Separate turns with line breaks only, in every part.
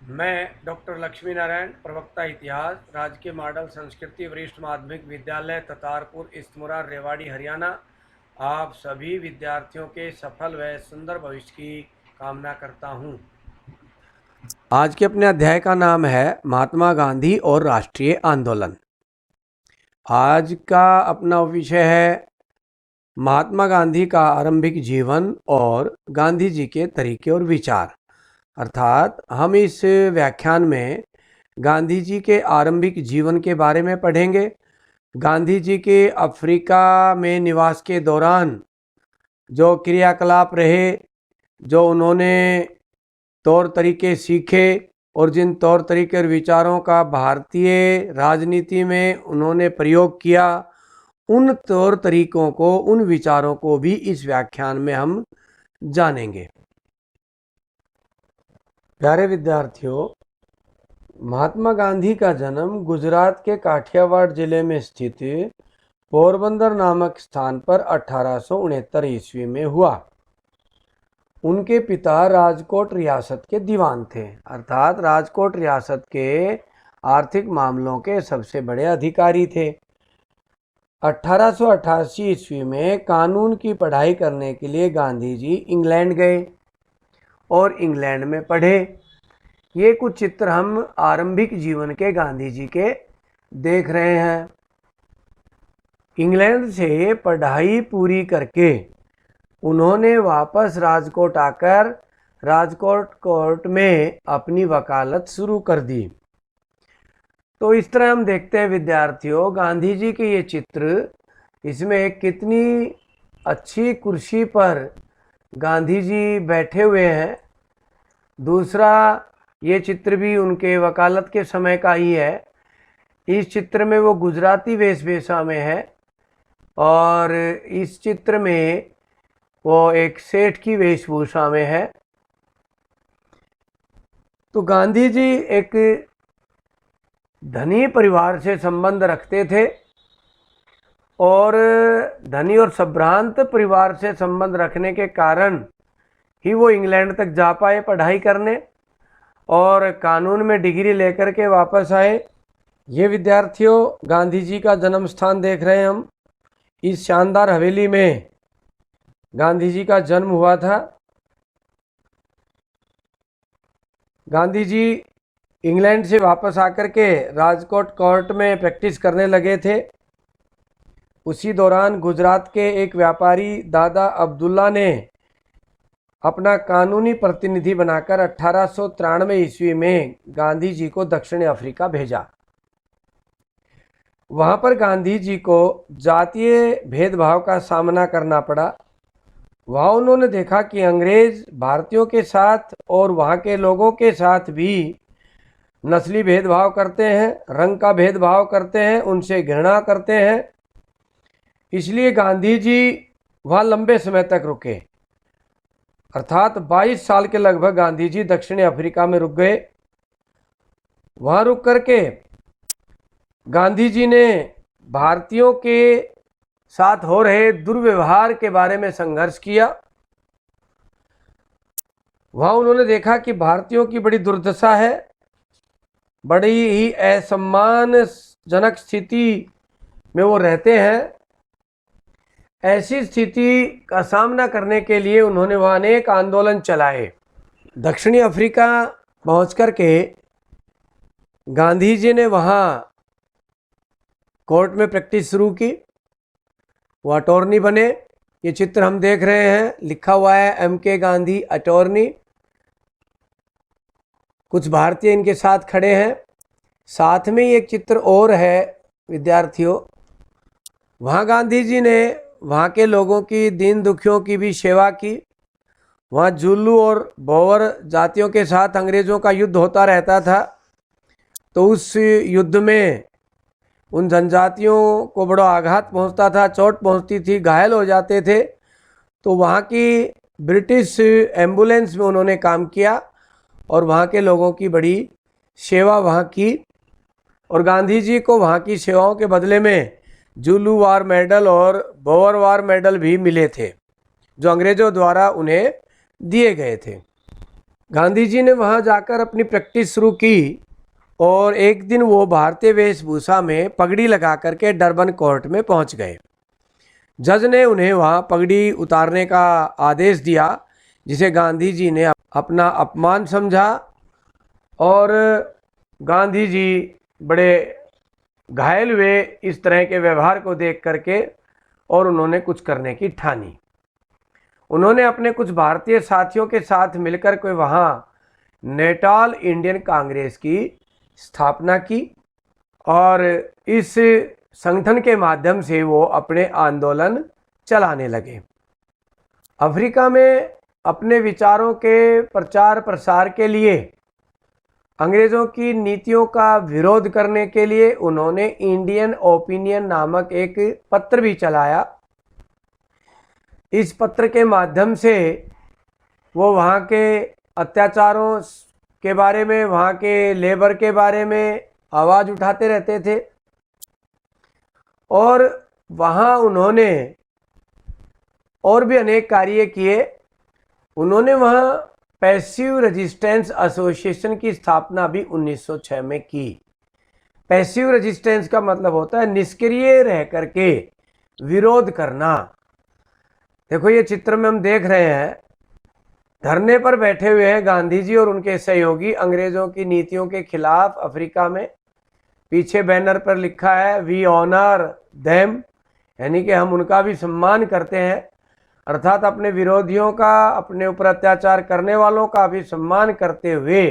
मैं डॉक्टर लक्ष्मी नारायण, प्रवक्ता इतिहास, राजकीय मॉडल संस्कृति वरिष्ठ माध्यमिक विद्यालय ततारपुर इस्तमुरा रेवाड़ी हरियाणा आप सभी विद्यार्थियों के सफल व सुंदर भविष्य की कामना करता हूँ। आज के अपने अध्याय का नाम है महात्मा गांधी और राष्ट्रीय आंदोलन। आज का अपना विषय है महात्मा गांधी का आरंभिक जीवन और गांधी जी के तरीके और विचार। अर्थात हम इस व्याख्यान में गांधी जी के आरंभिक जीवन के बारे में पढ़ेंगे। गांधी जी के अफ्रीका में निवास के दौरान जो क्रियाकलाप रहे, जो उन्होंने तौर तरीके सीखे और जिन तौर तरीके और विचारों का भारतीय राजनीति में उन्होंने प्रयोग किया, उन तौर तरीकों को, उन विचारों को भी इस व्याख्यान में हम जानेंगे। प्यारे विद्यार्थियों, महात्मा गांधी का जन्म गुजरात के काठियावाड़ जिले में स्थित पोरबंदर नामक स्थान पर 1869 ईस्वी में हुआ। उनके पिता राजकोट रियासत के दीवान थे, अर्थात राजकोट रियासत के आर्थिक मामलों के सबसे बड़े अधिकारी थे। 1888 ईस्वी में कानून की पढ़ाई करने के लिए गांधी जी इंग्लैंड गए और इंग्लैंड में पढ़े। ये कुछ चित्र हम आरंभिक जीवन के गांधी जी के देख रहे हैं। इंग्लैंड से पढ़ाई पूरी करके उन्होंने वापस राजकोट आकर राजकोट कोर्ट में अपनी वकालत शुरू कर दी। तो इस तरह हम देखते हैं विद्यार्थियों, गांधी जी के ये चित्र, इसमें कितनी अच्छी कुर्सी पर गांधी जी बैठे हुए हैं। दूसरा, ये चित्र भी उनके वकालत के समय का ही है। इस चित्र में वो गुजराती वेशभूषा में है और इस चित्र में वो एक सेठ की वेशभूषा में है। तो गांधी जी एक धनी परिवार से संबंध रखते थे और धनी और संभ्रांत परिवार से संबंध रखने के कारण ही वो इंग्लैंड तक जा पाए पढ़ाई करने और कानून में डिग्री लेकर के वापस आए। ये विद्यार्थियों, गांधी जी का जन्म स्थान देख रहे हैं हम। इस शानदार हवेली में गांधी जी का जन्म हुआ था। गांधी जी इंग्लैंड से वापस आकर के राजकोट कोर्ट में प्रैक्टिस करने लगे थे। उसी दौरान गुजरात के एक व्यापारी दादा अब्दुल्ला ने अपना कानूनी प्रतिनिधि बनाकर 1893 ईस्वी में गांधी जी को दक्षिण अफ्रीका भेजा। वहां पर गांधी जी को जातीय भेदभाव का सामना करना पड़ा। वहाँ उन्होंने देखा कि अंग्रेज भारतीयों के साथ और वहाँ के लोगों के साथ भी नस्ली भेदभाव करते हैं, रंग का भेदभाव करते हैं, उनसे घृणा करते हैं। इसलिए गांधी जी वहाँ लंबे समय तक रुके, अर्थात 22 साल के लगभग गांधी जी दक्षिण अफ्रीका में रुक गए। वहाँ रुक करके गांधी जी ने भारतीयों के साथ हो रहे दुर्व्यवहार के बारे में संघर्ष किया। वहाँ उन्होंने देखा कि भारतीयों की बड़ी दुर्दशा है, बड़ी ही असम्मानजनक स्थिति में वो रहते हैं। ऐसी स्थिति का सामना करने के लिए उन्होंने वहाँ अनेक आंदोलन चलाए। दक्षिणी अफ्रीका पहुँच कर के गांधी जी ने वहाँ कोर्ट में प्रैक्टिस शुरू की। वो अटॉर्नी बने। ये चित्र हम देख रहे हैं, लिखा हुआ है M.K. गांधी अटॉर्नी। कुछ भारतीय इनके साथ खड़े हैं। साथ में एक चित्र और है विद्यार्थियों, वहाँ गांधी जी ने वहाँ के लोगों की, दीन दुखियों की भी सेवा की। वहाँ जुल्लू और बोवर जातियों के साथ अंग्रेज़ों का युद्ध होता रहता था। तो उस युद्ध में उन जनजातियों को बड़ा आघात पहुंचता था, चोट पहुंचती थी, घायल हो जाते थे। तो वहाँ की ब्रिटिश एम्बुलेंस में उन्होंने काम किया और वहाँ के लोगों की बड़ी सेवा वहाँ की। और गांधी जी को वहाँ की सेवाओं के बदले में जुल्लू वार मेडल और बोवर वार मेडल भी मिले थे, जो अंग्रेज़ों द्वारा उन्हें दिए गए थे। गांधी जी ने वहाँ जाकर अपनी प्रैक्टिस शुरू की और एक दिन वो भारतीय वेशभूषा में पगड़ी लगा करके डरबन कोर्ट में पहुँच गए। जज ने उन्हें वहाँ पगड़ी उतारने का आदेश दिया, जिसे गांधी जी ने अपना अपमान समझा और गांधी जी बड़े घायल हुए इस तरह के व्यवहार को देख करके, और उन्होंने कुछ करने की ठानी। उन्होंने अपने कुछ भारतीय साथियों के साथ मिलकर के वहाँ नेटाल इंडियन कांग्रेस की स्थापना की और इस संगठन के माध्यम से वो अपने आंदोलन चलाने लगे। अफ्रीका में अपने विचारों के प्रचार प्रसार के लिए, अंग्रेज़ों की नीतियों का विरोध करने के लिए उन्होंने इंडियन ओपिनियन नामक एक पत्र भी चलाया। इस पत्र के माध्यम से वो वहाँ के अत्याचारों के बारे में, वहाँ के लेबर के बारे में आवाज़ उठाते रहते थे और वहाँ उन्होंने और भी अनेक कार्य किए। उन्होंने वहाँ पैसिव रेजिस्टेंस एसोसिएशन की स्थापना भी 1906 में की। पैसिव रेजिस्टेंस का मतलब होता है निष्क्रिय रह करके विरोध करना। देखो ये चित्र में हम देख रहे हैं, धरने पर बैठे हुए हैं गांधी जी और उनके सहयोगी अंग्रेज़ों की नीतियों के खिलाफ अफ्रीका में। पीछे बैनर पर लिखा है वी ऑनर देम, यानी कि हम उनका भी सम्मान करते हैं, अर्थात अपने विरोधियों का, अपने ऊपर अत्याचार करने वालों का भी सम्मान करते हुए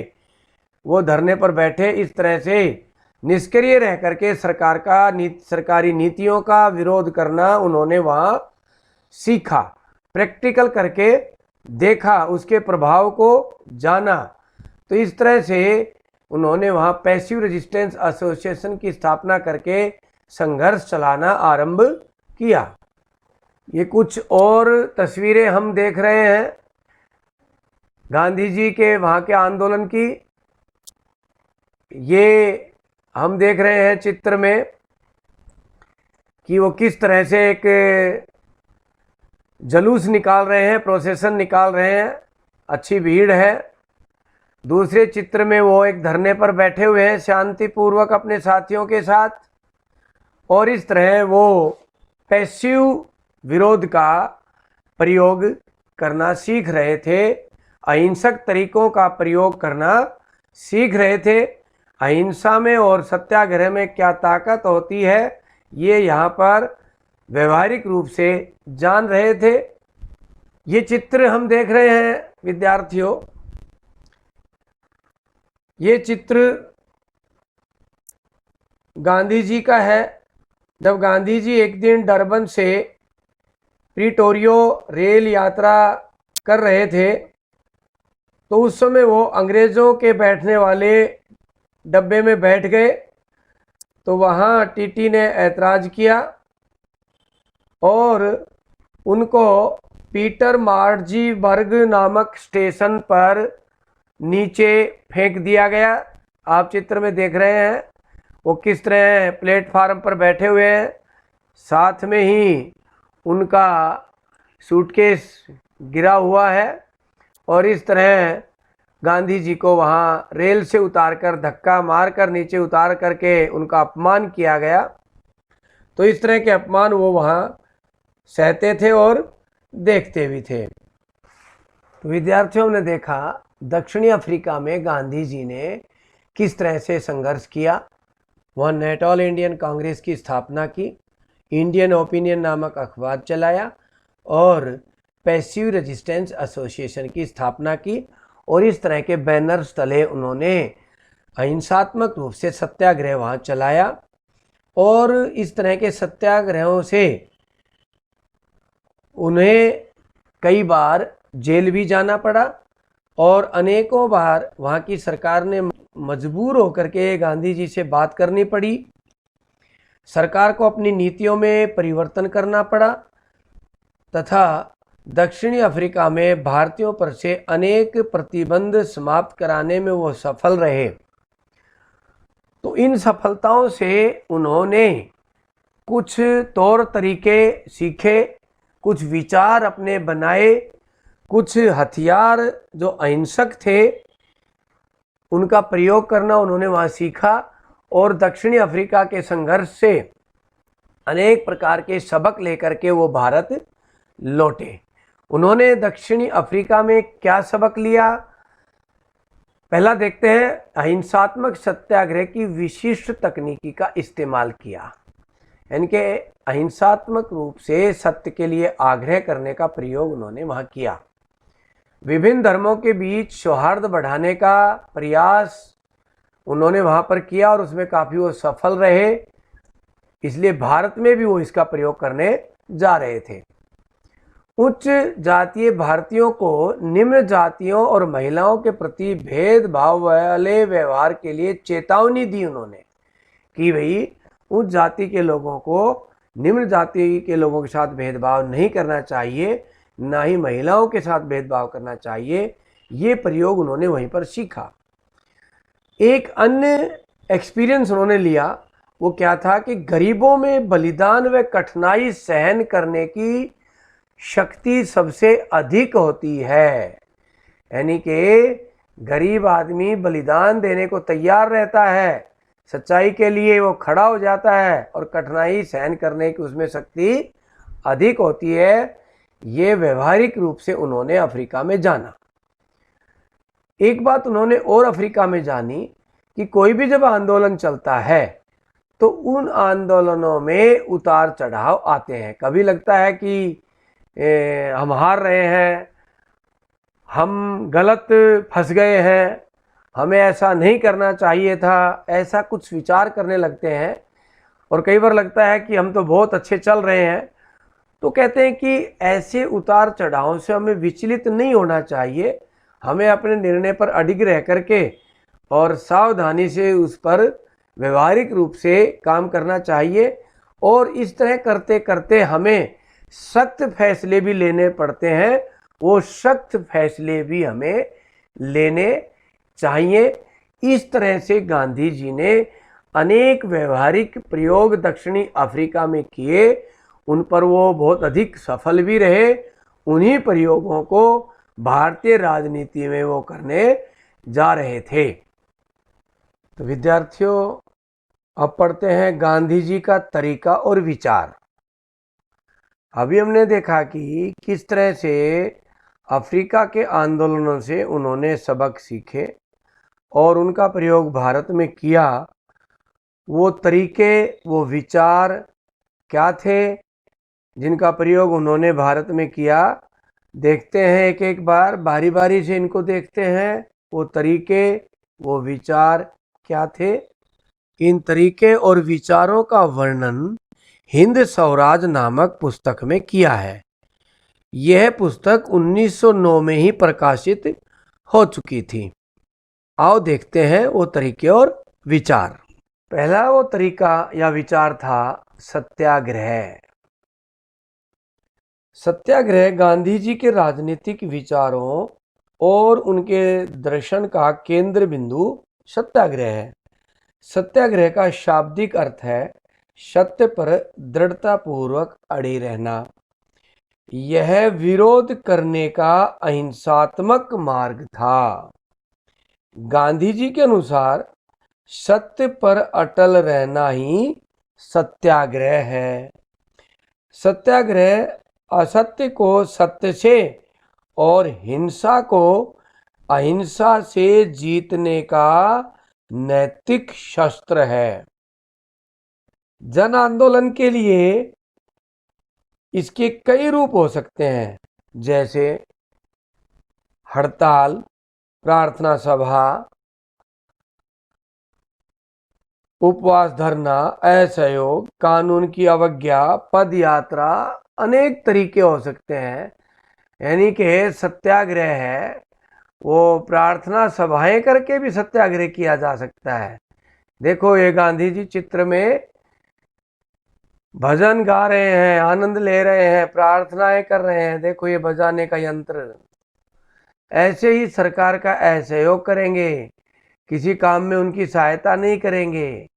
वो धरने पर बैठे। इस तरह से निष्क्रिय रह करके सरकारी नीतियों का विरोध करना उन्होंने वहाँ सीखा, प्रैक्टिकल करके देखा, उसके प्रभाव को जाना। तो इस तरह से उन्होंने वहाँ पैसिव रेजिस्टेंस एसोसिएशन की स्थापना करके संघर्ष चलाना आरंभ किया। ये कुछ और तस्वीरें हम देख रहे हैं गांधी जी के वहाँ के आंदोलन की। ये हम देख रहे हैं चित्र में कि वो किस तरह से एक जुलूस निकाल रहे हैं, प्रोसेशन निकाल रहे हैं, अच्छी भीड़ है। दूसरे चित्र में वो एक धरने पर बैठे हुए हैं शांतिपूर्वक अपने साथियों के साथ, और इस तरह वो पैसिव विरोध का प्रयोग करना सीख रहे थे, अहिंसक तरीकों का प्रयोग करना सीख रहे थे। अहिंसा में और सत्याग्रह में क्या ताकत होती है ये यहाँ पर व्यवहारिक रूप से जान रहे थे। ये चित्र हम देख रहे हैं विद्यार्थियों, ये चित्र गांधी जी का है। जब गांधी जी एक दिन डरबन से प्रिटोरियो रेल यात्रा कर रहे थे तो उस समय वो अंग्रेज़ों के बैठने वाले डब्बे में बैठ गए। तो वहाँ टीटी ने ऐतराज़ किया और उनको पीटर मार्जीबर्ग नामक स्टेशन पर नीचे फेंक दिया गया। आप चित्र में देख रहे हैं वो किस तरह प्लेटफार्म पर बैठे हुए हैं, साथ में ही उनका सूटकेस गिरा हुआ है, और इस तरह गांधी जी को वहाँ रेल से उतारकर, धक्का मारकर नीचे उतार करके उनका अपमान किया गया। तो इस तरह के अपमान वो वहाँ सहते थे और देखते भी थे। तो विद्यार्थियों ने देखा दक्षिणी अफ्रीका में गांधी जी ने किस तरह से संघर्ष किया। वह नेटाल इंडियन कांग्रेस की स्थापना की, इंडियन ओपिनियन नामक अखबार चलाया और पैसिव रेजिस्टेंस एसोसिएशन की स्थापना की, और इस तरह के बैनर्स तले उन्होंने अहिंसात्मक रूप से सत्याग्रह वहाँ चलाया। और इस तरह के सत्याग्रहों से उन्हें कई बार जेल भी जाना पड़ा और अनेकों बार वहाँ की सरकार ने मजबूर होकर के गांधी जी से बात करनी पड़ी। सरकार को अपनी नीतियों में परिवर्तन करना पड़ा तथा दक्षिणी अफ्रीका में भारतीयों पर से अनेक प्रतिबंध समाप्त कराने में वो सफल रहे। तो इन सफलताओं से उन्होंने कुछ तौर तरीके सीखे, कुछ विचार अपने बनाए कुछ हथियार जो अहिंसक थे उनका प्रयोग करना उन्होंने वहाँ सीखा और दक्षिणी अफ्रीका के संघर्ष से अनेक प्रकार के सबक लेकर के वो भारत लौटे। उन्होंने दक्षिणी अफ्रीका में क्या सबक लिया, पहला देखते हैं। अहिंसात्मक सत्याग्रह की विशिष्ट तकनीकी का इस्तेमाल किया, यानी कि अहिंसात्मक रूप से सत्य के लिए आग्रह करने का प्रयोग उन्होंने वहाँ किया। विभिन्न धर्मों के बीच सौहार्द बढ़ाने का प्रयास उन्होंने वहाँ पर किया और उसमें काफ़ी वो सफल रहे, इसलिए भारत में भी वो इसका प्रयोग करने जा रहे थे। उच्च जातीय भारतीयों को निम्न जातियों और महिलाओं के प्रति भेदभाव वाले व्यवहार के लिए चेतावनी दी उन्होंने कि भाई उच्च जाति के लोगों को निम्न जाति के लोगों के साथ भेदभाव नहीं करना चाहिए, ना ही महिलाओं के साथ भेदभाव करना चाहिए। ये प्रयोग उन्होंने वहीं पर सीखा। एक अन्य एक्सपीरियंस उन्होंने लिया, वो क्या था कि गरीबों में बलिदान व कठिनाई सहन करने की शक्ति सबसे अधिक होती है, यानी कि गरीब आदमी बलिदान देने को तैयार रहता है, सच्चाई के लिए वो खड़ा हो जाता है और कठिनाई सहन करने की उसमें शक्ति अधिक होती है। ये व्यवहारिक रूप से उन्होंने अफ्रीका में जाना। एक बात उन्होंने और अफ्रीका में जानी कि कोई भी जब आंदोलन चलता है तो उन आंदोलनों में उतार चढ़ाव आते हैं। कभी लगता है कि हम हार रहे हैं, हम गलत फंस गए हैं, हमें ऐसा नहीं करना चाहिए था, ऐसा कुछ विचार करने लगते हैं। और कई बार लगता है कि हम तो बहुत अच्छे चल रहे हैं। तो कहते हैं कि ऐसे उतार चढ़ावों से हमें विचलित नहीं होना चाहिए, हमें अपने निर्णय पर अडिग रह करके और सावधानी से उस पर व्यवहारिक रूप से काम करना चाहिए। और इस तरह करते करते हमें सख्त फैसले भी लेने पड़ते हैं, वो सख्त फैसले भी हमें लेने चाहिए। इस तरह से गांधी जी ने अनेक व्यवहारिक प्रयोग दक्षिणी अफ्रीका में किए, उन पर वो बहुत अधिक सफल भी रहे। उन्हीं प्रयोगों को भारतीय राजनीति में वो करने जा रहे थे। तो विद्यार्थियों, अब पढ़ते हैं गांधी जी का तरीका और विचार। अभी हमने देखा कि किस तरह से अफ्रीका के आंदोलनों से उन्होंने सबक सीखे और उनका प्रयोग भारत में किया। वो तरीके, वो विचार क्या थे जिनका प्रयोग उन्होंने भारत में किया, देखते हैं एक एक बार, बारी बारी से इनको देखते हैं। वो तरीके, वो विचार क्या थे। इन तरीके और विचारों का वर्णन हिंद स्वराज नामक पुस्तक में किया है। यह पुस्तक 1909 में ही प्रकाशित हो चुकी थी। आओ देखते हैं वो तरीके और विचार। पहला वो तरीका या विचार था सत्याग्रह। सत्याग्रह गांधी जी के राजनीतिक विचारों और उनके दर्शन का केंद्र बिंदु सत्याग्रह है। सत्याग्रह का शाब्दिक अर्थ है सत्य पर दृढ़तापूर्वक अड़े रहना। यह विरोध करने का अहिंसात्मक मार्ग था। गांधी जी के अनुसार सत्य पर अटल रहना ही सत्याग्रह है। सत्याग्रह असत्य को सत्य से और हिंसा को अहिंसा से जीतने का नैतिक शस्त्र है। जन आंदोलन के लिए इसके कई रूप हो सकते हैं, जैसे हड़ताल, प्रार्थना सभा, उपवास धरना, असहयोग, कानून की अवज्ञा, पद यात्रा, अनेक तरीके हो सकते हैं। यानी कि सत्याग्रह है वो प्रार्थना सभाएं करके भी सत्याग्रह किया जा सकता है। देखो ये गांधी जी चित्र में भजन गा रहे हैं, आनंद ले रहे हैं, प्रार्थनाएं कर रहे हैं, देखो ये बजाने का यंत्र। ऐसे ही सरकार का असहयोग करेंगे, किसी काम में उनकी सहायता नहीं करेंगे,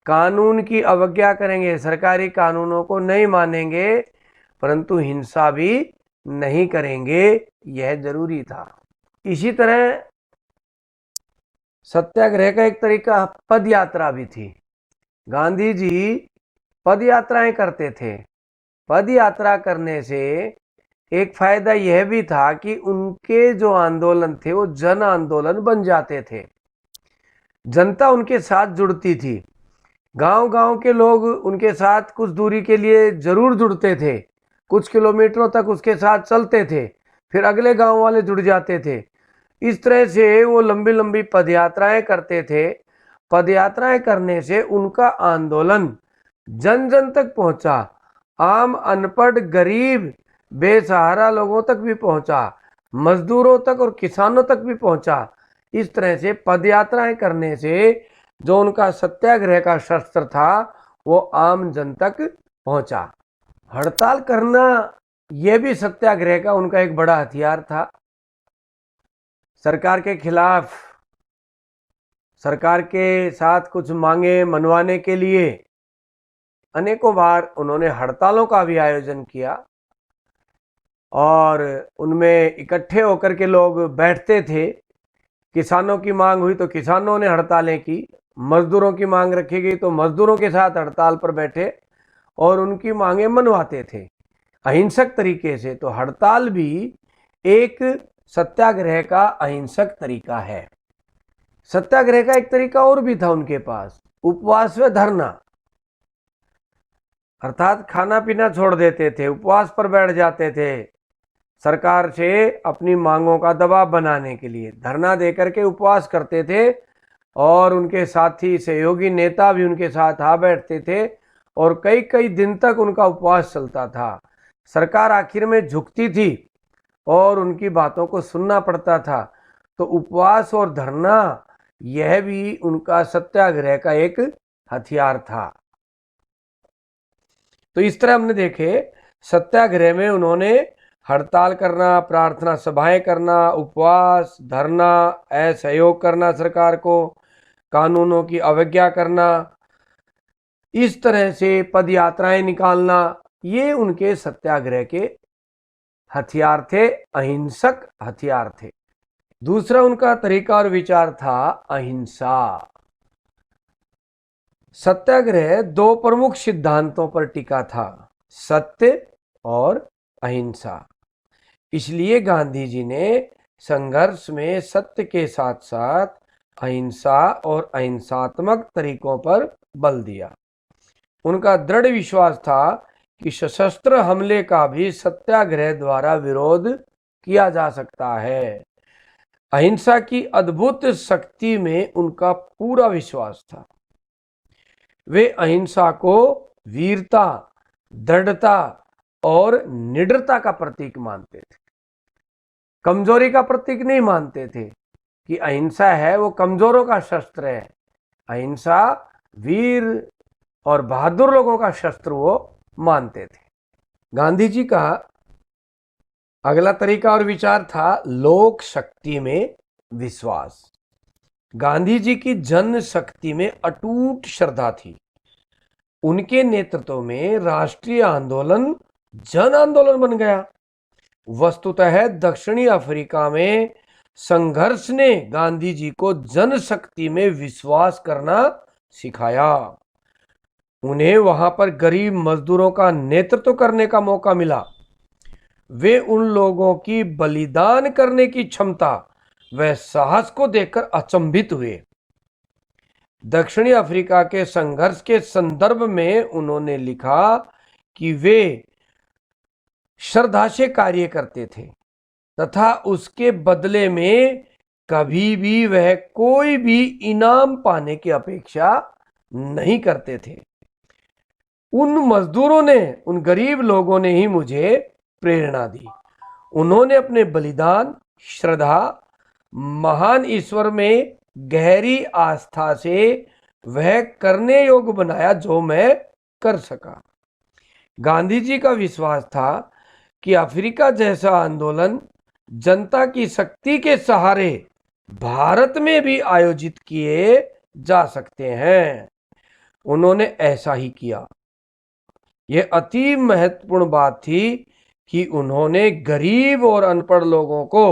कानून की अवज्ञा करेंगे, सरकारी कानूनों को नहीं मानेंगे, परंतु हिंसा भी नहीं करेंगे, यह जरूरी था। इसी तरह सत्याग्रह का एक तरीका पद यात्रा भी थी। गांधी जी पद यात्राएं करते थे। पद यात्रा करने से एक फायदा यह भी था कि उनके जो आंदोलन थे वो जन आंदोलन बन जाते थे, जनता उनके साथ जुड़ती थी। गांव गांव के लोग उनके साथ कुछ दूरी के लिए जरूर जुड़ते थे, कुछ किलोमीटरों तक उसके साथ चलते थे, फिर अगले गांव वाले जुड़ जाते थे। इस तरह से वो लंबी लंबी पदयात्राएं करते थे। पदयात्राएं करने से उनका आंदोलन जन जन तक पहुंचा, आम अनपढ़ गरीब बेसहारा लोगों तक भी पहुंचा, मजदूरों तक और किसानों तक भी पहुंचा। इस तरह से पदयात्राएं करने से जो उनका सत्याग्रह का शस्त्र था वो आम जन तक पहुंचा। हड़ताल करना यह भी सत्याग्रह का उनका एक बड़ा हथियार था। सरकार के खिलाफ, सरकार के साथ कुछ मांगे मनवाने के लिए अनेकों बार उन्होंने हड़तालों का भी आयोजन किया और उनमें इकट्ठे होकर के लोग बैठते थे। किसानों की मांग हुई तो किसानों ने हड़तालें की, मजदूरों की मांग रखी गई तो मजदूरों के साथ हड़ताल पर बैठे और उनकी मांगें मनवाते थे अहिंसक तरीके से। तो हड़ताल भी एक सत्याग्रह का अहिंसक तरीका है। सत्याग्रह का एक तरीका और भी था उनके पास, उपवास व धरना। अर्थात खाना पीना छोड़ देते थे, उपवास पर बैठ जाते थे, सरकार से अपनी मांगों का दबाव बनाने के लिए धरना देकर के उपवास करते थे और उनके साथी सहयोगी नेता भी उनके साथ आ बैठते थे और कई कई दिन तक उनका उपवास चलता था। सरकार आखिर में झुकती थी और उनकी बातों को सुनना पड़ता था। तो उपवास और धरना यह भी उनका सत्याग्रह का एक हथियार था। तो इस तरह हमने देखे सत्याग्रह में उन्होंने हड़ताल करना, प्रार्थना सभाएं करना, उपवास, धरना, असहयोग करना सरकार को, कानूनों की अवज्ञा करना, इस तरह से पद यात्राएं निकालना, ये उनके सत्याग्रह के हथियार थे, अहिंसक हथियार थे। दूसरा उनका तरीका और विचार था अहिंसा। सत्याग्रह दो प्रमुख सिद्धांतों पर टिका था, सत्य और अहिंसा। इसलिए गांधी जी ने संघर्ष में सत्य के साथ साथ अहिंसा और अहिंसात्मक तरीकों पर बल दिया। उनका दृढ़ विश्वास था कि सशस्त्र हमले का भी सत्याग्रह द्वारा विरोध किया जा सकता है। अहिंसा की अद्भुत शक्ति में उनका पूरा विश्वास था। वे अहिंसा को वीरता, दृढ़ता और निडरता का प्रतीक मानते थे, कमजोरी का प्रतीक नहीं मानते थे कि अहिंसा है वो कमजोरों का शस्त्र है। अहिंसा वीर और बहादुर लोगों का शस्त्र वो मानते थे। गांधी जी का अगला तरीका और विचार था लोक शक्ति में विश्वास। गांधी जी की जन शक्ति में अटूट श्रद्धा थी। उनके नेतृत्व में राष्ट्रीय आंदोलन जन आंदोलन बन गया। वस्तुतः दक्षिणी अफ्रीका में संघर्ष ने गांधी जी को जनशक्ति में विश्वास करना सिखाया। उन्हें वहां पर गरीब मजदूरों का नेतृत्व करने का मौका मिला। वे उन लोगों की बलिदान करने की क्षमता व साहस को देखकर अचंभित हुए। दक्षिणी अफ्रीका के संघर्ष के संदर्भ में उन्होंने लिखा कि वे श्रद्धा से कार्य करते थे तथा उसके बदले में कभी भी वह कोई भी इनाम पाने की अपेक्षा नहीं करते थे। उन मजदूरों ने, उन गरीब लोगों ने ही मुझे प्रेरणा दी। उन्होंने अपने बलिदान, श्रद्धा, महान ईश्वर में गहरी आस्था से वह करने योग्य बनाया जो मैं कर सका। गांधी जी का विश्वास था कि अफ्रीका जैसा आंदोलन जनता की शक्ति के सहारे भारत में भी आयोजित किए जा सकते हैं। उन्होंने ऐसा ही किया। यह अति महत्वपूर्ण बात थी कि उन्होंने गरीब और अनपढ़ लोगों को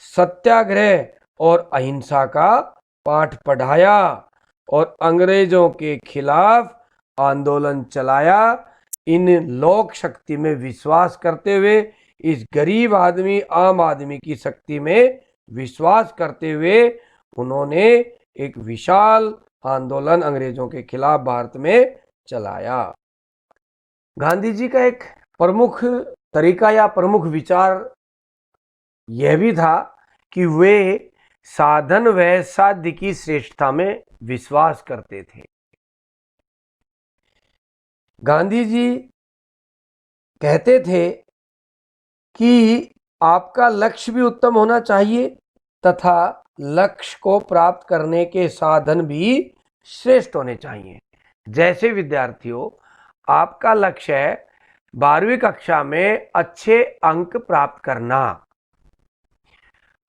सत्याग्रह और अहिंसा का पाठ पढ़ाया और अंग्रेजों के खिलाफ आंदोलन चलाया। इन लोक शक्ति में विश्वास करते हुए, इस गरीब आदमी आम आदमी की शक्ति में विश्वास करते हुए उन्होंने एक विशाल आंदोलन अंग्रेजों के खिलाफ भारत में चलाया। गांधी जी का एक प्रमुख तरीका या प्रमुख विचार यह भी था कि वे साधन व साध्य की श्रेष्ठता में विश्वास करते थे। गांधी जी कहते थे कि आपका लक्ष्य भी उत्तम होना चाहिए तथा लक्ष्य को प्राप्त करने के साधन भी श्रेष्ठ होने चाहिए। जैसे विद्यार्थियों, आपका लक्ष्य है 12वीं कक्षा में अच्छे अंक प्राप्त करना,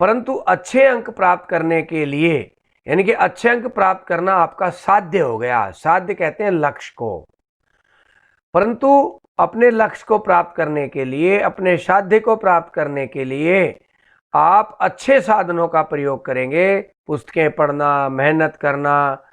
परंतु अच्छे अंक प्राप्त करने के लिए, यानी कि अच्छे अंक प्राप्त करना आपका साध्य हो गया, साध्य कहते हैं लक्ष्य को, परंतु अपने लक्ष्य को प्राप्त करने के लिए, अपने साध्य को प्राप्त करने के लिए आप अच्छे साधनों का प्रयोग करेंगे, पुस्तकें पढ़ना, मेहनत करना,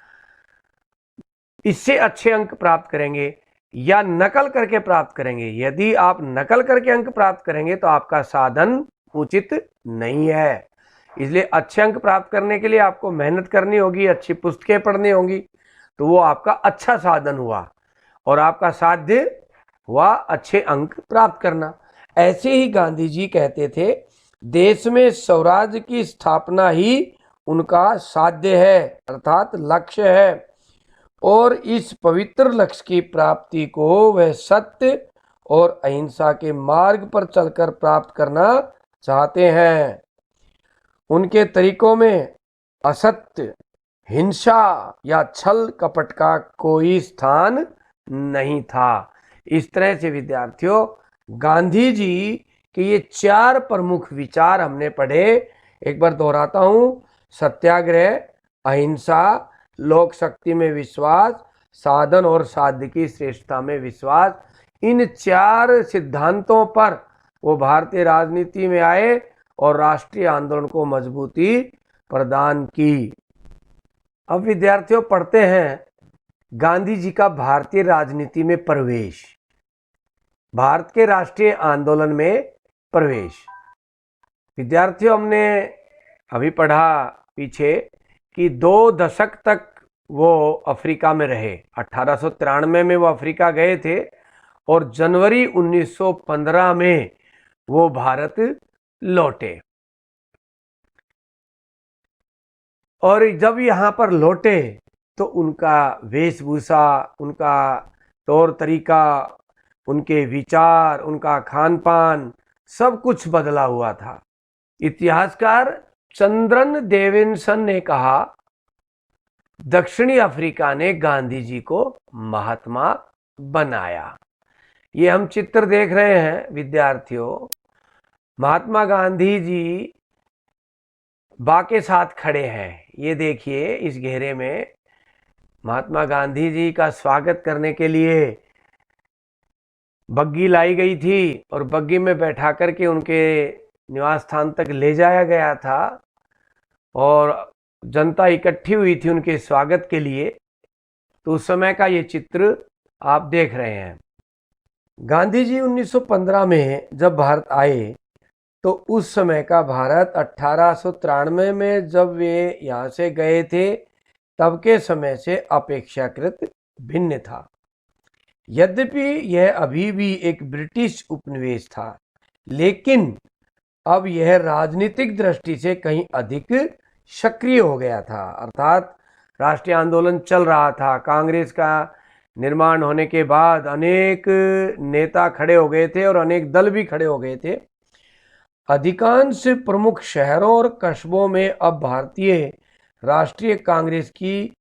इससे अच्छे अंक प्राप्त करेंगे या नकल करके प्राप्त करेंगे। यदि आप नकल करके अंक प्राप्त करेंगे तो आपका साधन उचित नहीं है। इसलिए अच्छे अंक प्राप्त करने के लिए आपको मेहनत करनी होगी, अच्छी पुस्तकें पढ़नी होंगी, तो वो आपका अच्छा साधन हुआ और आपका साध्य हुआ अच्छे अंक प्राप्त करना। ऐसे ही गांधी जी कहते थे, देश में स्वराज्य की स्थापना ही उनका साध्य है, अर्थात लक्ष्य है, और इस पवित्र लक्ष्य की प्राप्ति को वह सत्य और अहिंसा के मार्ग पर चलकर प्राप्त करना चाहते हैं। उनके तरीकों में असत्य, हिंसा या छल कपट का कोई स्थान नहीं था। इस तरह से विद्यार्थियों, गांधी जी के ये 4 प्रमुख विचार हमने पढ़े। एक बार दोहराता हूं, सत्याग्रह, अहिंसा, लोक शक्ति में विश्वास, साधन और साध्य की श्रेष्ठता में विश्वास। इन 4 सिद्धांतों पर वो भारतीय राजनीति में आए और राष्ट्रीय आंदोलन को मजबूती प्रदान की। अब विद्यार्थियों पढ़ते हैं गांधी जी का भारतीय राजनीति में प्रवेश, भारत के राष्ट्रीय आंदोलन में प्रवेश। विद्यार्थियों, हमने अभी पढ़ा पीछे कि 2 दशक तक वो अफ्रीका में रहे। 1893 में वो अफ्रीका गए थे और जनवरी 1915 में वो भारत लौटे। और जब यहाँ पर लौटे तो उनका वेशभूषा, उनका तौर तरीका, उनके विचार, उनका खान पान सब कुछ बदला हुआ था। इतिहासकार चंद्रन देवेंसन ने कहा, दक्षिणी अफ्रीका ने गांधी जी को महात्मा बनाया। ये हम चित्र देख रहे हैं विद्यार्थियों, महात्मा गांधी जी बा के साथ खड़े हैं। ये देखिए, इस घेरे में महात्मा गांधी जी का स्वागत करने के लिए बग्गी लाई गई थी और बग्गी में बैठा करके उनके निवास स्थान तक ले जाया गया था और जनता इकट्ठी हुई थी उनके स्वागत के लिए। तो उस समय का ये चित्र आप देख रहे हैं। गांधी जी 1915 में जब भारत आए तो उस समय का भारत 1893 में जब वे यहाँ से गए थे तब के समय से अपेक्षाकृत भिन्न था। यद्यपि यह अभी भी एक ब्रिटिश उपनिवेश था, लेकिन अब यह राजनीतिक दृष्टि से कहीं अधिक सक्रिय हो गया था। अर्थात राष्ट्रीय आंदोलन चल रहा था। कांग्रेस का निर्माण होने के बाद अनेक नेता खड़े हो गए थे और अनेक दल भी खड़े हो गए थे। अधिकांश प्रमुख शहरों और कस्बों में अब भारतीय राष्ट्रीय कांग्रेस की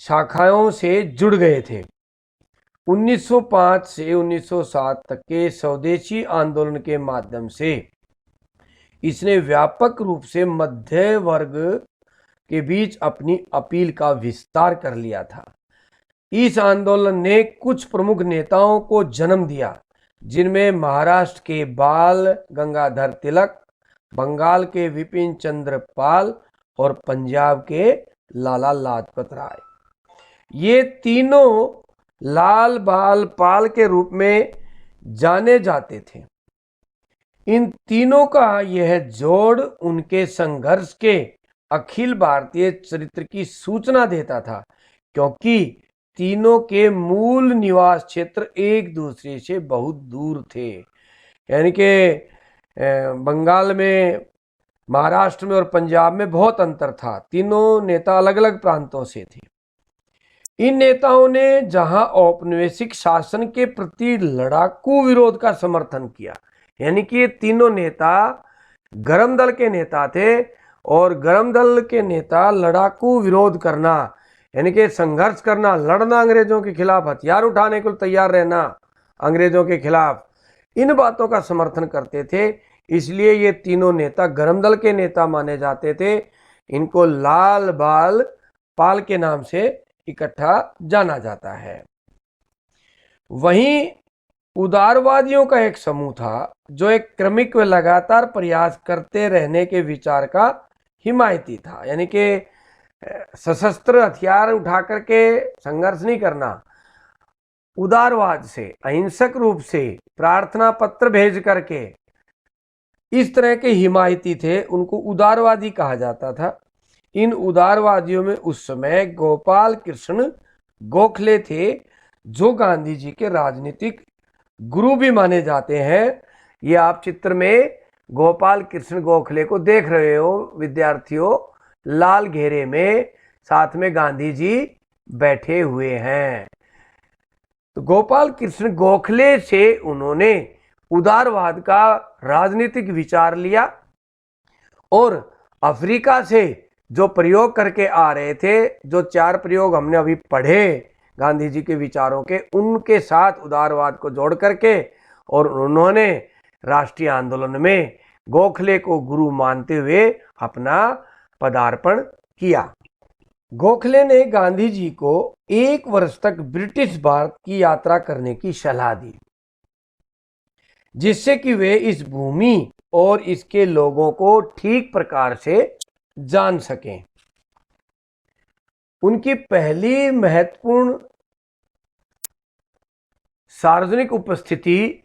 शाखाओं से जुड़ गए थे। 1905 से 1907 तक के स्वदेशी आंदोलन के माध्यम से इसने व्यापक रूप से मध्य वर्ग के बीच अपनी अपील का विस्तार कर लिया था। इस आंदोलन ने कुछ प्रमुख नेताओं को जन्म दिया, जिनमें महाराष्ट्र के बाल गंगाधर तिलक, बंगाल के विपिन चंद्र पाल और पंजाब के लाला लाजपत राय, ये तीनों लाल बाल पाल के रूप में जाने जाते थे। इन तीनों का यह जोड़ उनके संघर्ष के अखिल भारतीय चरित्र की सूचना देता था, क्योंकि तीनों के मूल निवास क्षेत्र एक दूसरे से बहुत दूर थे। यानी कि बंगाल में, महाराष्ट्र में और पंजाब में बहुत अंतर था। तीनों नेता अलग अलग प्रांतों से थे। इन नेताओं ने जहां औपनिवेशिक शासन के प्रति लड़ाकू विरोध का समर्थन किया, यानी कि ये तीनों नेता गरम दल के नेता थे, और गरम दल के नेता लड़ाकू विरोध करना, यानी कि संघर्ष करना, लड़ना अंग्रेजों के खिलाफ, हथियार उठाने को तैयार रहना अंग्रेजों के खिलाफ, इन बातों का समर्थन करते थे। इसलिए ये तीनों नेता गरम दल के नेता माने जाते थे। इनको लाल बाल पाल के नाम से इकट्ठा जाना जाता है। वहीं उदारवादियों का एक समूह था, जो एक क्रमिक व लगातार प्रयास करते रहने के विचार का हिमायती था। यानी कि सशस्त्र हथियार उठा करके संघर्ष नहीं करना, उदारवाद से, अहिंसक रूप से प्रार्थना पत्र भेज करके इस तरह के हिमायती थे, उनको उदारवादी कहा जाता था। इन उदारवादियों में उस समय गोपाल कृष्ण गोखले थे, जो गांधी जी के राजनीतिक गुरु भी माने जाते हैं। ये आप चित्र में गोपाल कृष्ण गोखले को देख रहे हो विद्यार्थियों, लाल घेरे में, साथ में गांधी जी बैठे हुए हैं। तो गोपाल कृष्ण गोखले से उन्होंने उदारवाद का राजनीतिक विचार लिया, और अफ्रीका से जो प्रयोग करके आ रहे थे, जो 4 प्रयोग हमने अभी पढ़े गांधी जी के विचारों के, उनके साथ उदारवाद को जोड़ करके, और उन्होंने राष्ट्रीय आंदोलन में गोखले को गुरु मानते हुए अपना पदार्पण किया। गोखले ने गांधी जी को 1 वर्ष तक ब्रिटिश भारत की यात्रा करने की सलाह दी, जिससे कि वे इस भूमि और इसके लोगों को ठीक प्रकार से जान सकें। उनकी पहली महत्वपूर्ण सार्वजनिक उपस्थिति,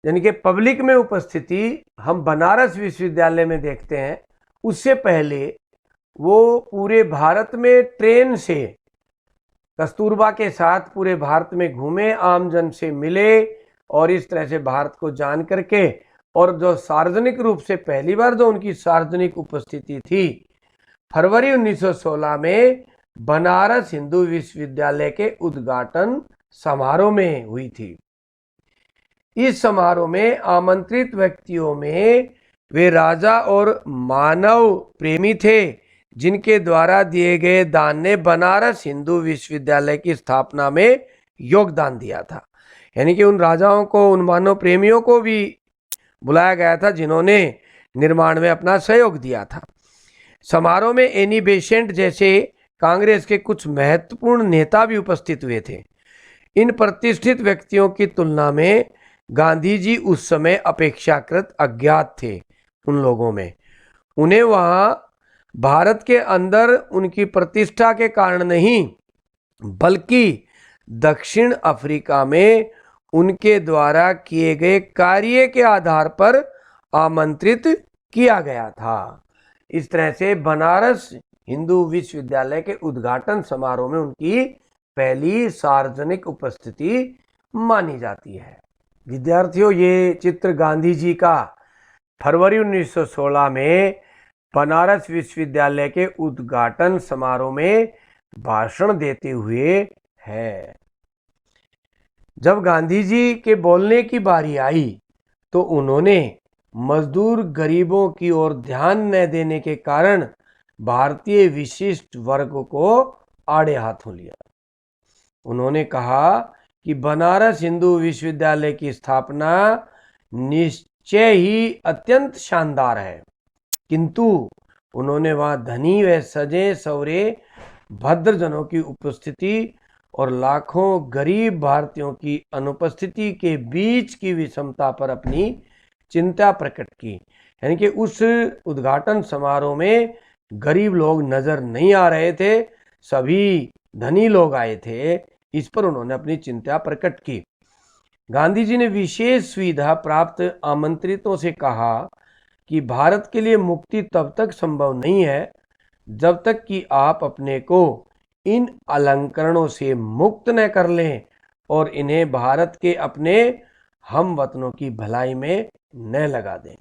यानी कि पब्लिक में उपस्थिति, हम बनारस विश्वविद्यालय में देखते हैं। उससे पहले वो पूरे भारत में ट्रेन से कस्तूरबा के साथ पूरे भारत में घूमे, आमजन से मिले, और इस तरह से भारत को जान करके, और जो सार्वजनिक रूप से पहली बार जो उनकी सार्वजनिक उपस्थिति थी, फरवरी 1916 में बनारस हिंदू विश्वविद्यालय के उद्घाटन समारोह में हुई थी। इस समारोह में आमंत्रित व्यक्तियों में वे राजा और मानव प्रेमी थे, जिनके द्वारा दिए गए दान ने बनारस हिंदू विश्वविद्यालय की स्थापना में योगदान दिया था। यानी कि उन राजाओं को, उन मानव प्रेमियों को भी बुलाया गया था, जिन्होंने निर्माण में अपना सहयोग दिया था। समारोह में एनी बेसेंट जैसे कांग्रेस के कुछ महत्वपूर्ण नेता भी उपस्थित हुए थे। इन प्रतिष्ठित व्यक्तियों की तुलना में गांधी जी उस समय अपेक्षाकृत अज्ञात थे उन लोगों में। उन्हें वहाँ भारत के अंदर उनकी प्रतिष्ठा के कारण नहीं, बल्कि दक्षिण अफ्रीका में उनके द्वारा किए गए कार्य के आधार पर आमंत्रित किया गया था। इस तरह से बनारस हिंदू विश्वविद्यालय के उद्घाटन समारोह में उनकी पहली सार्वजनिक उपस्थिति मानी जाती है। विद्यार्थियों, ये चित्र गांधी जी का फरवरी 1916 में बनारस विश्वविद्यालय के उद्घाटन समारोह में भाषण देते हुए है। जब गांधी जी के बोलने की बारी आई, तो उन्होंने मजदूर गरीबों की ओर ध्यान न देने के कारण भारतीय विशिष्ट वर्ग को आड़े हाथों लिया। उन्होंने कहा कि बनारस हिंदू विश्वविद्यालय की स्थापना निश्चय ही अत्यंत शानदार है, किंतु उन्होंने वहां धनी व सजे सवरे भद्रजनों की उपस्थिति और लाखों गरीब भारतीयों की अनुपस्थिति के बीच की विषमता पर अपनी चिंता प्रकट की। यानी कि उस उद्घाटन समारोह में गरीब लोग नजर नहीं आ रहे थे, सभी धनी लोग आए थे। इस पर उन्होंने अपनी चिंता प्रकट की। गांधी जी ने विशेष सुविधा प्राप्त आमंत्रितों से कहा कि भारत के लिए मुक्ति तब तक संभव नहीं है जब तक कि आप अपने को इन अलंकरणों से मुक्त न कर लें और इन्हें भारत के अपने हम वतनों की भलाई में न लगा दें।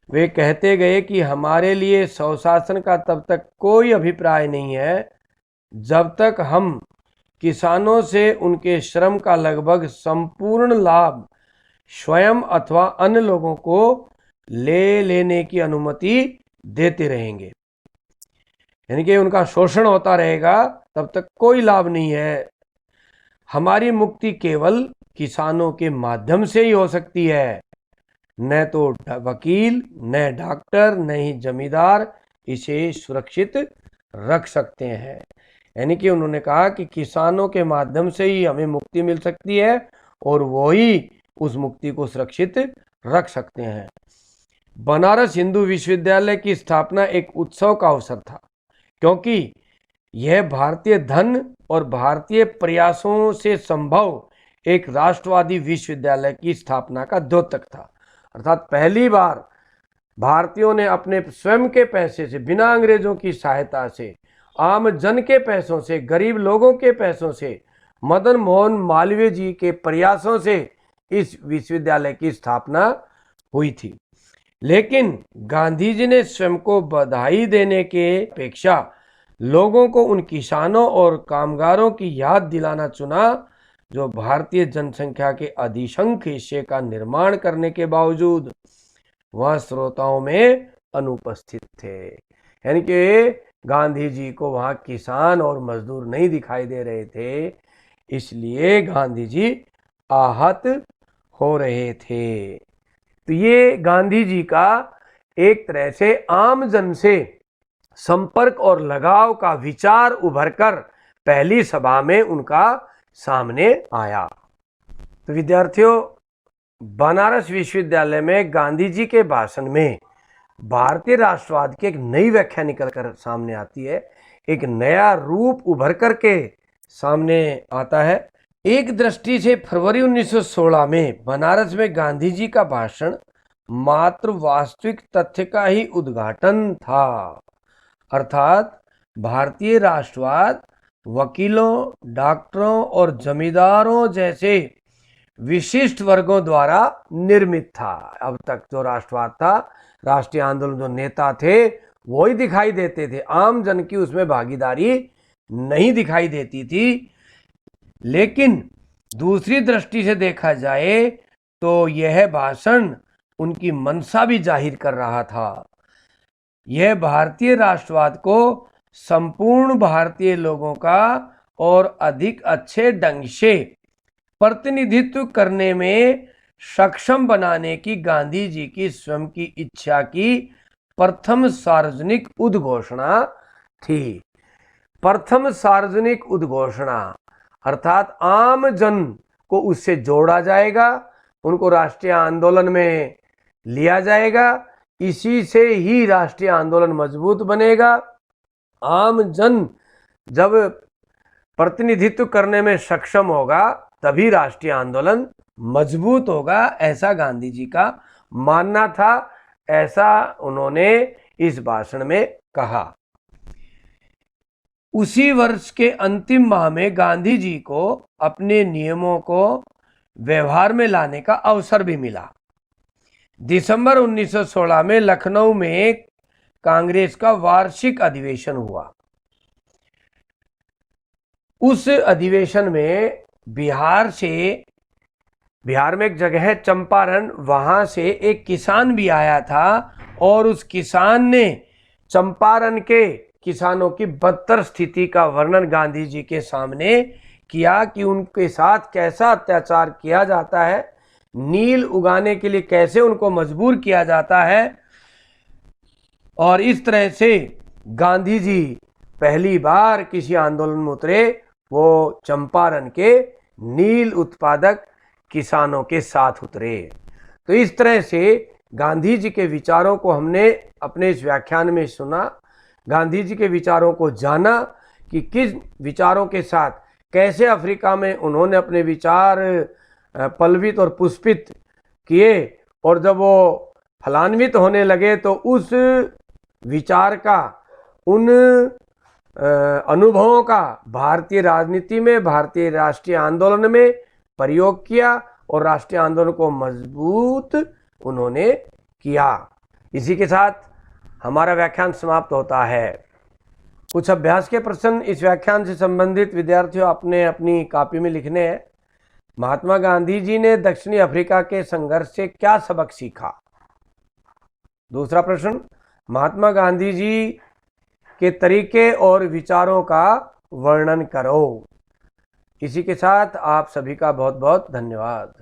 वे कहते गए कि हमारे लिए स्वशासन का तब तक कोई अभिप्राय नहीं है जब तक हम किसानों से उनके श्रम का लगभग संपूर्ण लाभ स्वयं अथवा अन्य लोगों को ले लेने की अनुमति देते रहेंगे। यानी कि उनका शोषण होता रहेगा तब तक कोई लाभ नहीं है। हमारी मुक्ति केवल किसानों के माध्यम से ही हो सकती है। न तो वकील, न डॉक्टर, न ही जमींदार इसे सुरक्षित रख सकते हैं। यानी कि उन्होंने कहा कि किसानों के माध्यम से ही हमें मुक्ति मिल सकती है और वो ही उस मुक्ति को सुरक्षित रख सकते हैं। बनारस हिंदू विश्वविद्यालय की स्थापना एक उत्सव का अवसर था, क्योंकि यह भारतीय धन और भारतीय प्रयासों से संभव एक राष्ट्रवादी विश्वविद्यालय की स्थापना का द्योतक था। अर्थात पहली बार भारतीयों ने अपने स्वयं के पैसे से, बिना अंग्रेजों की सहायता से, आम जन के पैसों से, गरीब लोगों के पैसों से, मदन मोहन मालवीय जी के प्रयासों से इस विश्वविद्यालय की स्थापना हुई थी। लेकिन गांधी जी ने स्वयं को बधाई देने के अपेक्षा लोगों को उन किसानों और कामगारों की याद दिलाना चुना जो भारतीय जनसंख्या के अधिसंख्य हिस्से का निर्माण करने के बावजूद वह श्रोताओं में अनुपस्थित थे। यानी कि गांधी जी को वहाँ किसान और मजदूर नहीं दिखाई दे रहे थे, इसलिए गांधी जी आहत हो रहे थे। तो ये गांधी जी का एक तरह से आम जन से संपर्क और लगाव का विचार उभरकर पहली सभा में उनका सामने आया। तो विद्यार्थियों, बनारस विश्वविद्यालय में गांधी जी के भाषण में भारतीय राष्ट्रवाद की एक नई व्याख्या निकल कर सामने आती है, एक नया रूप उभर कर के सामने आता है। एक दृष्टि से फरवरी 1916 में बनारस में गांधी जी का भाषण मात्र वास्तविक तथ्य का ही उद्घाटन था। अर्थात भारतीय राष्ट्रवाद वकीलों, डॉक्टरों और जमींदारों जैसे विशिष्ट वर्गों द्वारा निर्मित था। अब तक जो राष्ट्रवाद था, राष्ट्रीय आंदोलन जो नेता थे वो ही दिखाई देते थे, आम जन की उसमें भागीदारी नहीं दिखाई देती थी। लेकिन दूसरी दृष्टि से देखा जाए तो यह भाषण उनकी मंशा भी जाहिर कर रहा था। यह भारतीय राष्ट्रवाद को संपूर्ण भारतीय लोगों का और अधिक अच्छे ढंग से प्रतिनिधित्व करने में सक्षम बनाने की गांधी जी की स्वयं की इच्छा की प्रथम सार्वजनिक उद्घोषणा थी। प्रथम सार्वजनिक उद्घोषणा अर्थात आम जन को उससे जोड़ा जाएगा, उनको राष्ट्रीय आंदोलन में लिया जाएगा, इसी से ही राष्ट्रीय आंदोलन मजबूत बनेगा। आम जन जब प्रतिनिधित्व करने में सक्षम होगा तभी राष्ट्रीय आंदोलन मजबूत होगा, ऐसा गांधी जी का मानना था। ऐसा उन्होंने इस भाषण में कहा। उसी वर्ष के अंतिम माह में गांधी जी को अपने नियमों को व्यवहार में लाने का अवसर भी मिला। दिसंबर 1916 में लखनऊ में कांग्रेस का वार्षिक अधिवेशन हुआ। उस अधिवेशन में बिहार में एक जगह है चंपारण, वहां से एक किसान भी आया था और उस किसान ने चंपारण के किसानों की बदतर स्थिति का वर्णन गांधी जी के सामने किया कि उनके साथ कैसा अत्याचार किया जाता है, नील उगाने के लिए कैसे उनको मजबूर किया जाता है। और इस तरह से गांधी जी पहली बार किसी आंदोलन में उतरे वो चंपारण के नील उत्पादक किसानों के साथ उतरे। तो इस तरह से गांधी जी के विचारों को हमने अपने इस व्याख्यान में सुना, गांधी जी के विचारों को जाना कि किस विचारों के साथ कैसे अफ्रीका में उन्होंने अपने विचार पल्वित और पुष्पित किए, और जब वो फलान्वित होने लगे तो उस विचार का, उन अनुभवों का भारतीय राजनीति में, भारतीय राष्ट्रीय आंदोलन में प्रयोग किया और राष्ट्रीय आंदोलन को मजबूत उन्होंने किया। इसी के साथ हमारा व्याख्यान समाप्त होता है। कुछ अभ्यास के प्रश्न इस व्याख्यान से संबंधित विद्यार्थियों आपने अपनी कॉपी में लिखने हैं। महात्मा गांधी जी ने दक्षिणी अफ्रीका के संघर्ष से क्या सबक सीखा? दूसरा प्रश्न, महात्मा गांधी जी के तरीके और विचारों का वर्णन करो। इसी के साथ आप सभी का बहुत बहुत धन्यवाद।